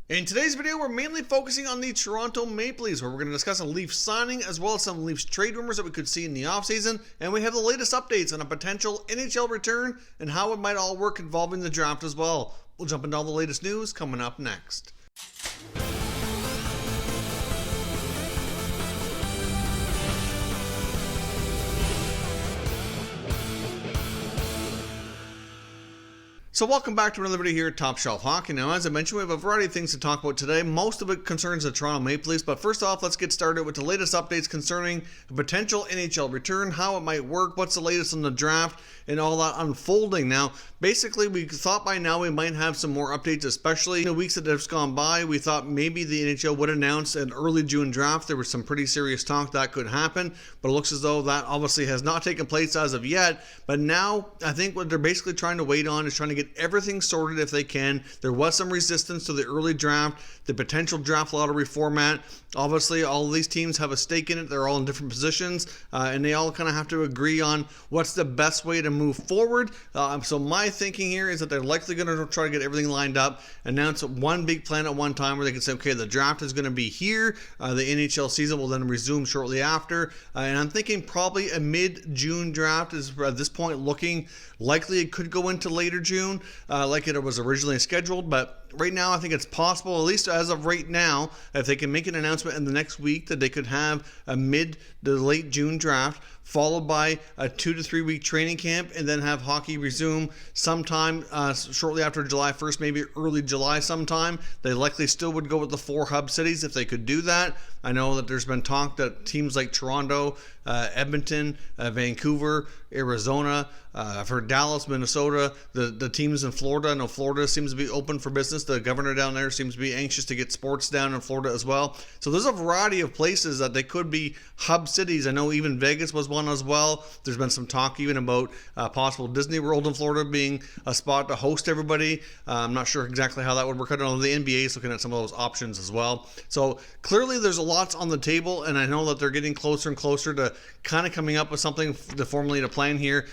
In today's video, we're mainly focusing on the Toronto Maple Leafs, where we're going to discuss a Leafs signing as well as some Leafs trade rumors that we could see in the offseason, and we have the latest updates on a potential NHL return and how it might all work involving the draft as well. We'll jump into all the latest news coming up next. So welcome back to another video here at Top Shelf Hockey. Now, as I mentioned, we have a variety of things to talk about today. Most of it concerns the Toronto Maple Leafs, but first off, let's get started with the latest updates concerning a potential NHL return, how it might work, what's the latest on the draft, and all that unfolding. Now, basically, we thought by now we might have some more updates, especially in the weeks that have gone by. We thought maybe the NHL would announce an early June draft. There was some pretty serious talk that could happen, but it looks as though that obviously has not taken place as of yet. But now, I think what they're basically trying to wait on is trying to get everything sorted if they can. There was some resistance to the early draft, the potential draft lottery format. Obviously, all of these teams have a stake in it. They're all in different positions, and they all kind of have to agree on what's the best way to move forward. So my thinking here is that they're likely going to try to get everything lined up, announce one big plan at one time where they can say, okay, the draft is going to be here. The NHL season will then resume shortly after. And I'm thinking probably a mid-June draft is at this point looking likely. It could go into later June like it was originally scheduled, but right now I think it's possible, at least as of right now, if they can make an announcement in the next week that they could have a mid to late June draft followed by a 2 to 3 week training camp, and then have hockey resume sometime shortly after July 1st, maybe early July sometime. They likely still would go with the 4 hub cities if they could do that. I know that there's been talk that teams like Toronto, Edmonton, Vancouver, Arizona, I've heard Dallas, Minnesota, the teams in Florida. I know Florida seems to be open for business. The governor down there seems to be anxious to get sports down in Florida as well. So there's a variety of places that they could be hub cities. I know even Vegas was one as well. There's been some talk even about possible Disney World in Florida being a spot to host everybody. I'm not sure exactly how that would work. I know the NBA is looking at some of those options as well. So clearly there's a lot on the table, and I know that they're getting closer and closer to kind of coming up with something to formulate a plan here.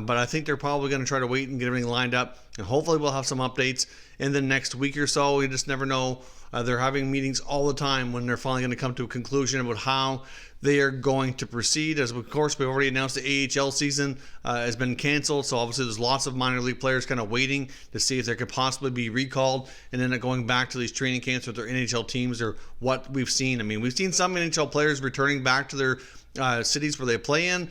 But I think they're probably going to try to wait and get everything lined up, and hopefully we'll have some updates in the next week or so. We just never know. They're having meetings all the time when they're finally going to come to a conclusion about how they are going to proceed. As of course, we've already announced the AHL season has been canceled, so obviously there's lots of minor league players kind of waiting to see if they could possibly be recalled and then going back to these training camps with their NHL teams, or what we've seen. I mean, we've seen some NHL players returning back to their cities where they play in,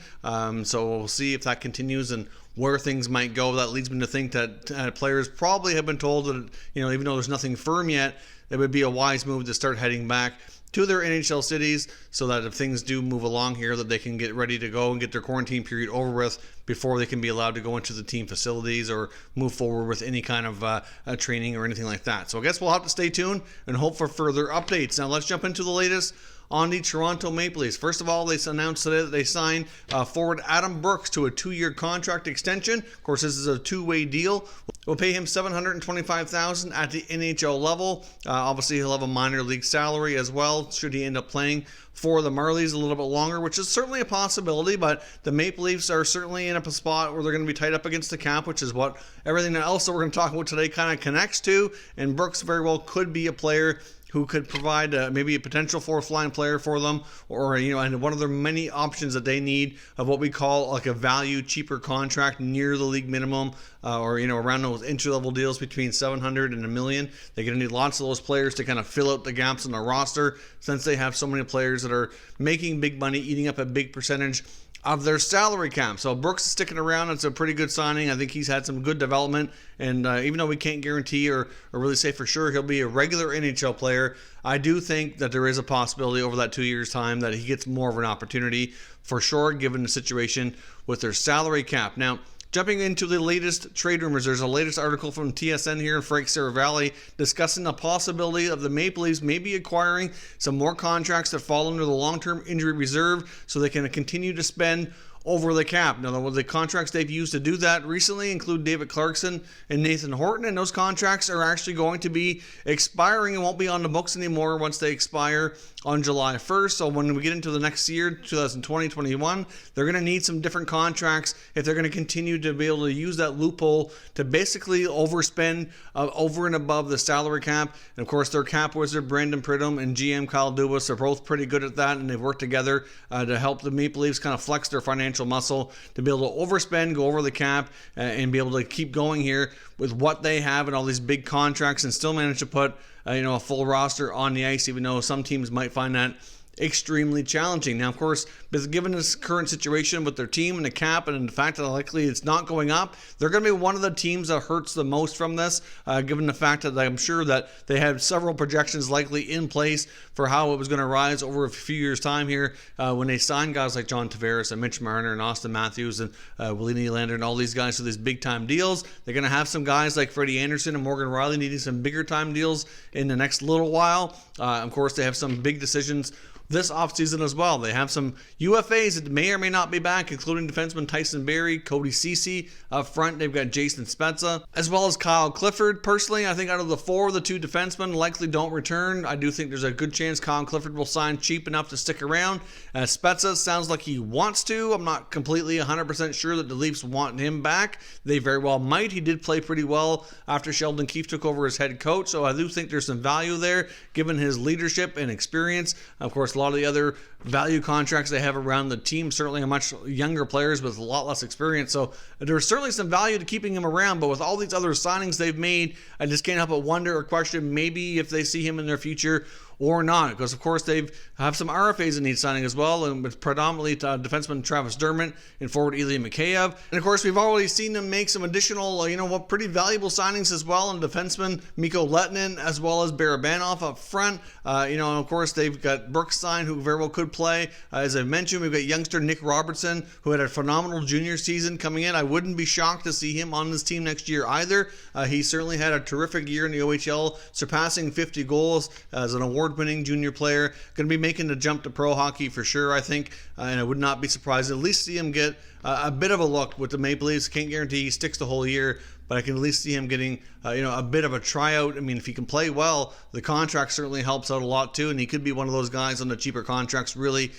so we'll see if that continues and where things might go. That leads me to think that players probably have been told that, even though there's nothing firm yet, it would be a wise move to start heading back to their NHL cities, so that if things do move along here, that they can get ready to go and get their quarantine period over with before they can be allowed to go into the team facilities or move forward with any kind of training or anything like that. So I guess we'll have to stay tuned and hope for further updates. Now let's jump into the latest on the Toronto Maple Leafs. First of all, they announced today that they signed forward Adam Brooks to a 2-year contract extension. Of course, this is a 2-way deal. We'll pay him $725,000 at the NHL level. Obviously, he'll have a minor league salary as well, should he end up playing for the Marlies a little bit longer, which is certainly a possibility, but the Maple Leafs are certainly in a spot where they're going to be tight up against the cap, which is what everything else that we're going to talk about today kind of connects to, and Brooks very well could be a player who could provide maybe a potential fourth-line player for them, or and one of their many options that they need of what we call like a value cheaper contract near the league minimum, or around those entry-level deals between $700,000 and $1 million. They're going to need lots of those players to kind of fill out the gaps in the roster, since they have so many players that are making big money, eating up a big percentage of their salary cap. So Brooks is sticking around. It's a pretty good signing. I think he's had some good development, and even though we can't guarantee or really say for sure he'll be a regular NHL player, I do think that there is a possibility over that 2 years time that he gets more of an opportunity for sure, given the situation with their salary cap. Now, jumping into the latest trade rumors, there's a latest article from TSN here in Frank Seravalli discussing the possibility of the Maple Leafs maybe acquiring some more contracts that fall under the long-term injury reserve, so they can continue to spend over the cap. Now, the contracts they've used to do that recently include David Clarkson and Nathan Horton, and those contracts are actually going to be expiring and won't be on the books anymore once they expire on July 1st. So when we get into the next year, 2020-21, they're going to need some different contracts if they're going to continue to be able to use that loophole to basically overspend over and above the salary cap. And of course, their cap wizard, Brandon Pridham, and GM Kyle Dubas are both pretty good at that, and they've worked together to help the Maple Leafs kind of flex their financial muscle to be able to overspend, go over the cap, and be able to keep going here with what they have and all these big contracts and still manage to put a full roster on the ice, even though some teams might find that extremely challenging. Now, of course, given this current situation with their team and the cap and the fact that likely it's not going up, they're going to be one of the teams that hurts the most from this, given the fact that I'm sure that they had several projections likely in place for how it was going to rise over a few years' time here when they signed guys like John Tavares and Mitch Marner and Austin Matthews and Willie Nylander and all these guys to these big-time deals. They're going to have some guys like Freddie Anderson and Morgan Rielly needing some bigger-time deals in the next little while. Of course, they have some big decisions this offseason as well. They have some UFAs that may or may not be back, including defenseman Tyson Barrie, Cody Ceci up front. They've got Jason Spezza, as well as Kyle Clifford. Personally, I think out of the four, the two defensemen likely don't return. I do think there's a good chance Kyle Clifford will sign cheap enough to stick around. Spezza sounds like he wants to. I'm not completely 100% sure that the Leafs want him back. They very well might. He did play pretty well after Sheldon Keefe took over as head coach, so I do think there's some value there, given his leadership and experience. Of course, a lot of the other value contracts they have around the team certainly are much younger players with a lot less experience, so there's certainly some value to keeping him around. But with all these other signings they've made, I just can't help but wonder or question maybe if they see him in their future or not, because of course they have some RFAs that need signing as well, and with predominantly defenseman Travis Dermott and forward Ilya Mikheyev. And of course, we've already seen them make some additional, pretty valuable signings as well, and defenseman Mikko Lehtinen as well as Barabanov up front. And of course they've got Brooks signed, who very well could play. As I mentioned, we've got youngster Nick Robertson, who had a phenomenal junior season coming in. I wouldn't be shocked to see him on this team next year either. He certainly had a terrific year in the OHL, surpassing 50 goals as an award-winning junior player. Going to be making the jump to pro hockey for sure, I think, and I would not be surprised to at least see him get a bit of a look with the Maple Leafs. Can't guarantee he sticks the whole year, but I can at least see him getting a bit of a tryout. I mean, if he can play well, the contract certainly helps out a lot too, and he could be one of those guys on the cheaper contracts really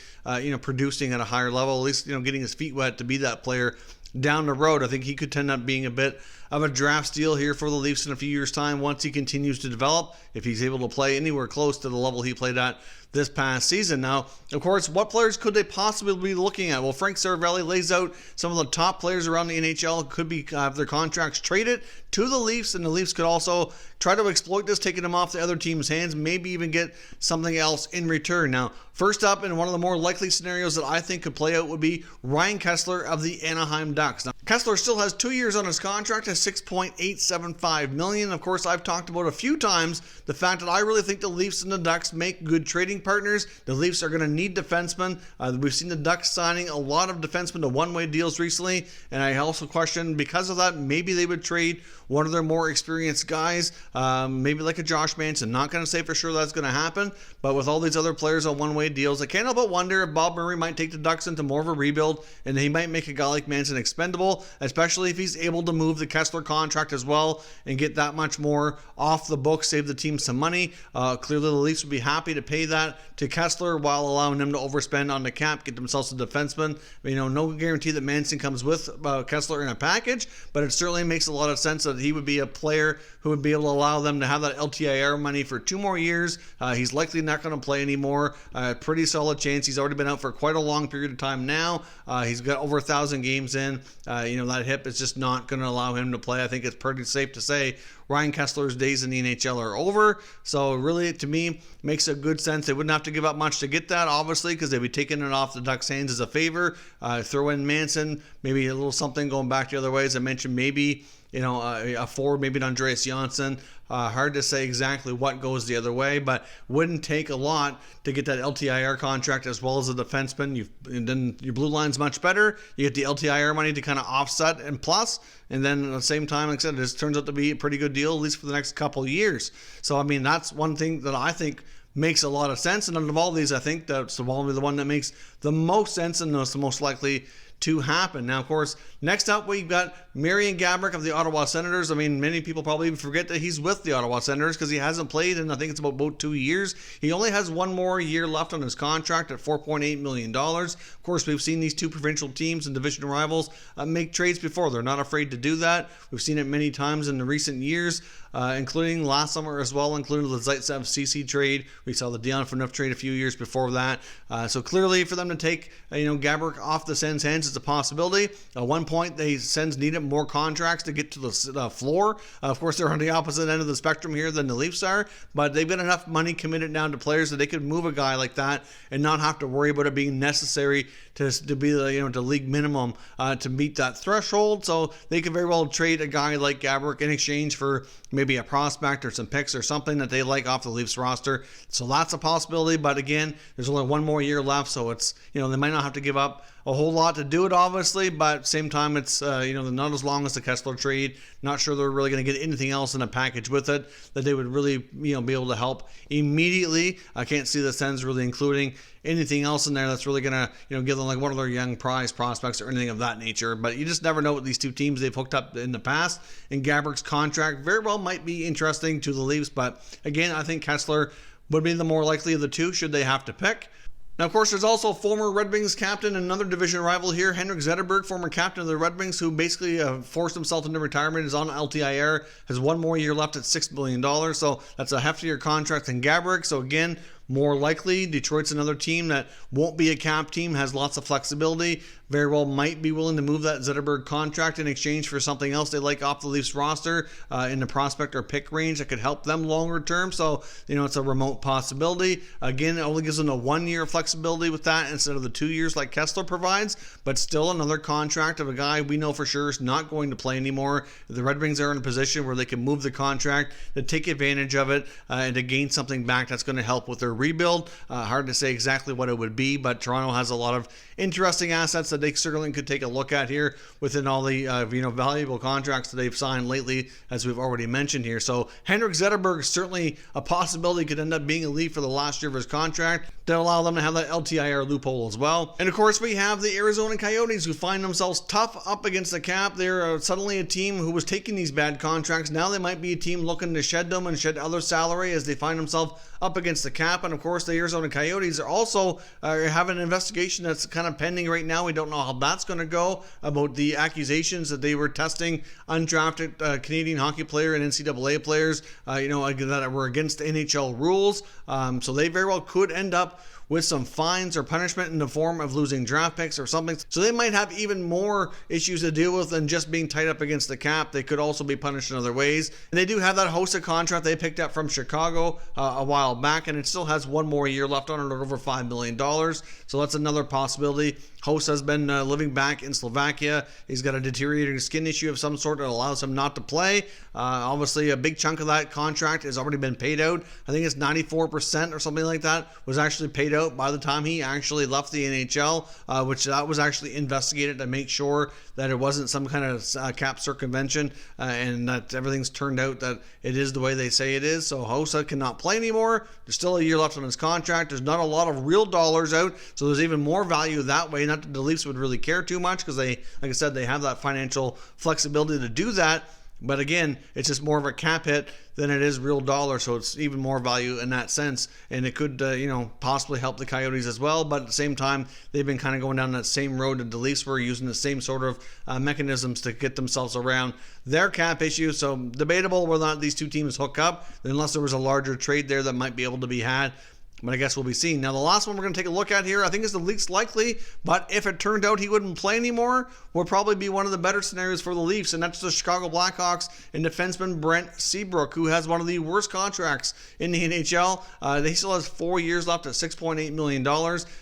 producing at a higher level, at least getting his feet wet to be that player down the road. I think he could end up being a bit of a draft steal here for the Leafs in a few years' time once he continues to develop, if he's able to play anywhere close to the level he played at this past season. Now, of course, what players could they possibly be looking at? Well, Frank Saravelli lays out some of the top players around the NHL who could be have their contracts traded to the Leafs, and the Leafs could also try to exploit this, taking them off the other team's hands, maybe even get something else in return. Now, first up, and one of the more likely scenarios that I think could play out would be Ryan Kesler of the Anaheim Ducks. Now, Kessler still has 2 years on his contract at $6.875 million. Of course, I've talked about a few times the fact that I really think the Leafs and the Ducks make good trading partners. The Leafs are going to need defensemen. We've seen the Ducks signing a lot of defensemen to one-way deals recently, and I also question, because of that, maybe they would trade one of their more experienced guys, maybe like a Josh Manson. Not going to say for sure that's going to happen, but with all these other players on one-way deals, I can't help but wonder if Bob Murray might take the Ducks into more of a rebuild, and he might make a guy like Manson expendable, especially if he's able to move the Kessler contract as well and get that much more off the books, save the team some money. Clearly, the Leafs would be happy to pay that to Kessler while allowing them to overspend on the cap, get themselves a defenseman. No guarantee that Manson comes with Kessler in a package, but it certainly makes a lot of sense that he would be a player who would be able to allow them to have that LTIR money for 2 more years. He's likely not going to play anymore. Pretty solid chance. He's already been out for quite a long period of time now. He's got over 1,000 games in. That hip is just not going to allow him to play. I think it's pretty safe to say Ryan Kessler's days in the NHL are over. So really, to me, makes a good sense. They wouldn't have to give up much to get that, obviously, because they'd be taking it off the Ducks' hands as a favor. Throw in Manson, maybe a little something going back the other way. As I mentioned, maybe a forward, maybe an Andreas Janssen. Hard to say exactly what goes the other way, but wouldn't take a lot to get that LTIR contract as well as a defenseman. And then your blue line's much better. You get the LTIR money to kind of offset and plus, and then at the same time, like I said, this turns out to be a pretty good deal, at least for the next couple of years. So, that's one thing that I think makes a lot of sense. And out of all these, I think that's probably the one that makes the most sense and is the most likely to happen. Now, of course, next up we've got Marian of the Ottawa Senators. I mean, many people probably even forget that he's with the Ottawa Senators because he hasn't played in, I think it's about 2 years. He only has one more year left on his contract at $4.8 million. Of course, we've seen these two provincial teams and division rivals make trades before. They're not afraid to do that. We've seen it many times in the recent years, including last summer as well, including the Zaitsev CC trade. We saw the Dion Phaneuf trade a few years before that. So clearly for them to take Gaborik off the Sens' hands is a possibility. At one point, the Sens needed more contracts to get to the floor. Of course, they're on the opposite end of the spectrum here than the Leafs are, but they've got enough money committed down to players that they could move a guy like that and not have to worry about it being necessary to be the league minimum to meet that threshold. So they could very well trade a guy like Gaborik in exchange for maybe a prospect or some picks or something that they like off the Leafs roster. So that's a possibility, but again, there's only one more year left, so it's they might not have to give up a whole lot to do it, obviously, but at the same time, it's not as long as the Kessler trade. Not sure they're really going to get anything else in a package with it that they would really be able to help immediately. I can't see the Sens really including anything else in there that's really going to give them like one of their young prize prospects or anything of that nature. But you just never know with these two teams they've hooked up in the past. And Gaborik's contract very well might be interesting to the Leafs, but again, I think Kessler would be the more likely of the two should they have to pick. Now, of course, there's also former Red Wings captain and another division rival here, Henrik Zetterberg, former captain of the Red Wings, who basically forced himself into retirement, is on LTIR, has one more year left at $6 million, so that's a heftier contract than Gaborik. So again, more likely, Detroit's another team that won't be a cap team, has lots of flexibility, very well might be willing to move that Zetterberg contract in exchange for something else they like off the Leafs roster in the prospect or pick range that could help them longer term. So, it's a remote possibility. Again, it only gives them a 1 year flexibility with that instead of the 2 years like Kessler provides, but still another contract of a guy we know for sure is not going to play anymore. The Red Wings are in a position where they can move the contract to take advantage of it and to gain something back that's going to help with their rebuild. Hard to say exactly what it would be, but Toronto has a lot of interesting assets that they certainly could take a look at here within all the valuable contracts that they've signed lately, as we've already mentioned here. So Henrik Zetterberg is certainly a possibility, could end up being a Leaf for the last year of his contract to allow them to have that LTIR loophole as well. And of course, we have the Arizona Coyotes, who find themselves tough up against the cap. They're suddenly a team who was taking these bad contracts. Now they might be a team looking to shed them and shed other salary as they find themselves up against the cap. And of course, the Arizona Coyotes are also have an investigation that's kind of pending right now. We don't know how that's going to go about the accusations that they were testing undrafted Canadian hockey player and NCAA players, that were against NHL rules. So they very well could end up with some fines or punishment in the form of losing draft picks or something. So they might have even more issues to deal with than just being tied up against the cap. They could also be punished in other ways. And they do have that Hossa contract they picked up from Chicago a while back, and it still has one more year left on it at over $5 million. So that's another possibility. Hossa has been living back in Slovakia. He's got a deteriorating skin issue of some sort that allows him not to play. Obviously, a big chunk of that contract has already been paid out. I think it's 94% or something like that was actually paid out by the time he actually left the NHL, which that was actually investigated to make sure that it wasn't some kind of cap circumvention and that everything's turned out that it is the way they say it is. So Hossa cannot play anymore. There's still a year left on his contract. There's not a lot of real dollars out, so there's even more value that way. Not that the Leafs would really care too much because they, like I said, they have that financial flexibility to do that. But again, it's just more of a cap hit than it is real dollar, so it's even more value in that sense. And it could, possibly help the Coyotes as well. But at the same time, they've been kind of going down that same road that the Leafs were, using the same sort of mechanisms to get themselves around their cap issue. So debatable whether or not these two teams hook up, unless there was a larger trade there that might be able to be had. But I guess we'll be seeing. Now, the last one we're going to take a look at here, I think is the least likely, but if it turned out he wouldn't play anymore, would probably be one of the better scenarios for the Leafs, and that's the Chicago Blackhawks and defenseman Brent Seabrook, who has one of the worst contracts in the NHL. He still has 4 years left at $6.8 million,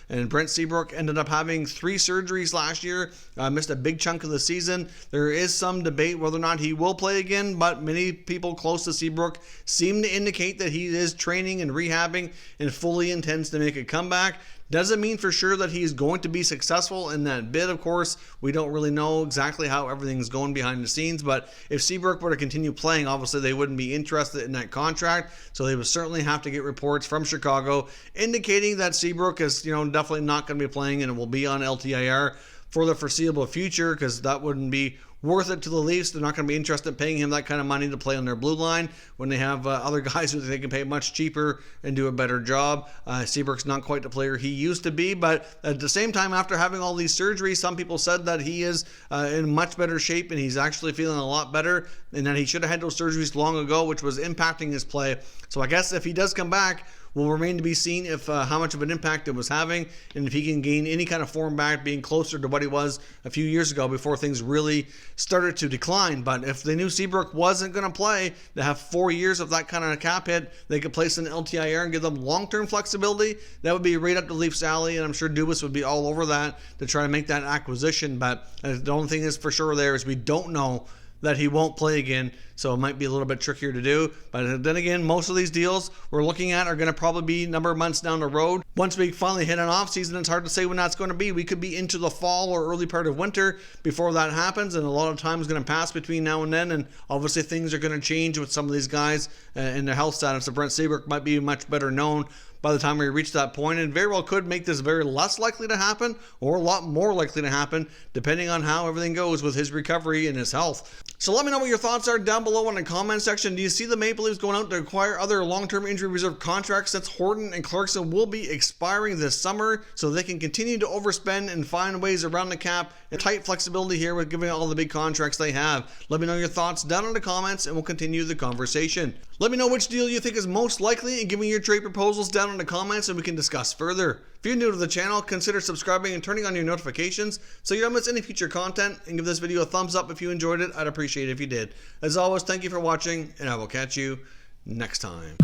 and Brent Seabrook ended up having 3 surgeries last year, missed a big chunk of the season. There is some debate whether or not he will play again, but many people close to Seabrook seem to indicate that he is training and rehabbing and fully intends to make a comeback. Doesn't mean for sure that he's going to be successful in that bid, of course. We don't really know exactly how everything's going behind the scenes, but if Seabrook were to continue playing, obviously they wouldn't be interested in that contract, so they would certainly have to get reports from Chicago indicating that Seabrook is, definitely not going to be playing and will be on LTIR for the foreseeable future, because that wouldn't be worth it to the Leafs. They're not going to be interested in paying him that kind of money to play on their blue line when they have other guys who they can pay much cheaper and do a better job. Seabrook's not quite the player he used to be, but at the same time, after having all these surgeries, some people said that he is in much better shape and he's actually feeling a lot better, and that he should have had those surgeries long ago, which was impacting his play. So I guess if he does come back, will remain to be seen if how much of an impact it was having, and if he can gain any kind of form back, being closer to what he was a few years ago before things really started to decline. But if they knew Seabrook wasn't going to play, they have 4 years of that kind of cap hit, they could place an LTIR and give them long-term flexibility. That would be right up the Leafs' alley, and I'm sure Dubas would be all over that to try to make that acquisition. But the only thing is for sure there is we don't know that he won't play again, so it might be a little bit trickier to do. But then again, most of these deals we're looking at are going to probably be a number of months down the road. Once we finally hit an off season, it's hard to say when that's going to be. We could be into the fall or early part of winter before that happens, and a lot of time is going to pass between now and then, and obviously things are going to change with some of these guys and their health status. So Brent Seabrook might be much better known by the time we reach that point, and very well could make this very less likely to happen or a lot more likely to happen depending on how everything goes with his recovery and his health. So let me know what your thoughts are down below in the comment section. Do you see the Maple Leafs going out to acquire other long-term injury reserve contracts, since Horton and Clarkson will be expiring this summer, so they can continue to overspend and find ways around the cap and tight flexibility here with giving all the big contracts they have? Let me know your thoughts down in the comments and we'll continue the conversation. Let me know which deal you think is most likely and give me your trade proposals down in the comments and we can discuss further. If you're new to the channel, consider subscribing and turning on your notifications so you don't miss any future content, and give this video a thumbs up if you enjoyed it. I'd appreciate it if you did. As always, thank you for watching, and I will catch you next time.